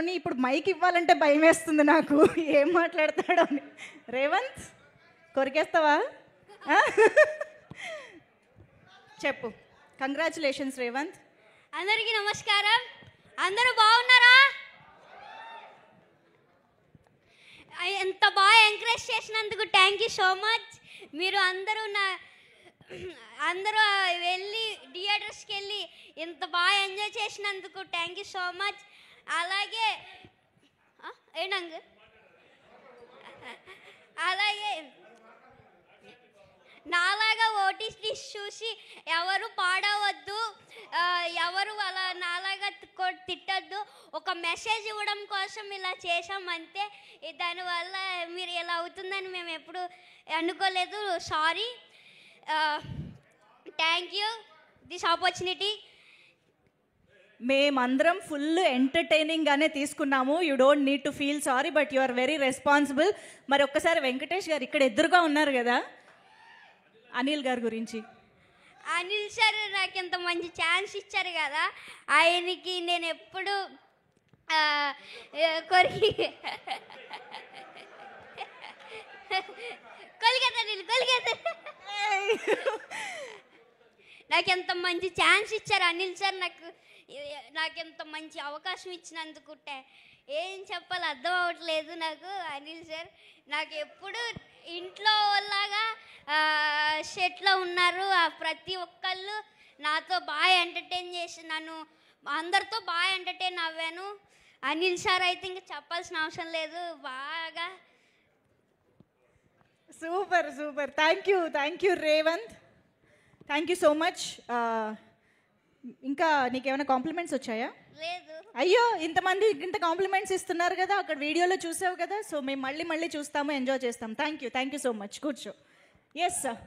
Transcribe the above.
మాట్లాడదామని, ఇప్పుడు మైక్ ఇవ్వాలంటే భయం వేస్తుంది నాకు, ఏం మాట్లాడతాడో అని. రేవంత్, కొరికేస్తావా? చెప్పు. కంగ్రాచులేషన్స్ రేవంత్. అందరికీ నమస్కారం. అందరూ బాగున్నారా? ఎంత బాగా ఎంకరేజ్ చేసినందుకు థ్యాంక్ యూ సో మచ్. మీరు అందరూ వెళ్ళి థియేటర్స్కి వెళ్ళి ఇంత బాగా ఎంజాయ్ చేసినందుకు థ్యాంక్ యూ సో మచ్. అలాగే అలాగే నాలాగా ఓటీటీ చూసి ఎవరు పాడవద్దు, ఎవరు అలా నాలాగా తిట్టద్దు. ఒక మెసేజ్ ఇవ్వడం కోసం ఇలా చేసామంతే. దానివల్ల మీరు ఇలా అవుతుందని మేము ఎప్పుడు అనుకోలేదు. Sorry. Thank you this opportunity. మేమందరం ఫుల్ ఎంటర్టైనింగ్గానే తీసుకున్నాము. You don't need to feel sorry, but you are very responsible. మరి ఒక్కసారి వెంకటేష్ గారు ఇక్కడ ఎదురుగా ఉన్నారు కదా, అనిల్ గారి గురించి. అనిల్ సార్ నాకు ఇంత మంచి ఛాన్స్ ఇచ్చారు కదా, ఆయనకి నేను ఎప్పుడు నాకు ఎంత మంచి ఛాన్స్ ఇచ్చారు అనిల్ సార్. నాకు ఎంత మంచి అవకాశం ఇచ్చినందుకు ఏం చెప్పాలి అర్థం అవ్వట్లేదు నాకు. అనిల్ సార్ నాకు ఎప్పుడు ఇంట్లో లాగా సెట్లో ఉన్నారు. ప్రతి ఒక్కళ్ళు నాతో బాగా ఎంటర్టైన్ చేసి నన్ను అందరితో బాగా ఎంటర్టైన్ అవ్వాను. అనిల్ సార్ అయితే ఇంకా చెప్పాల్సిన అవసరం లేదు. బాగా super super. Thank you Revanth. Thank you so much. ఇంకా నీకేమైనా కాంప్లిమెంట్స్ వచ్చాయా? లేదు. అయ్యో, ఇంతమంది ఇంత కాంప్లిమెంట్స్ ఇస్తున్నారు కదా, అక్కడ వీడియోలో చూసావు కదా. సో మేము మళ్ళీ చూస్తాము, ఎంజాయ్ చేస్తాం. Thank you so much. కూర్చో. Yes sir.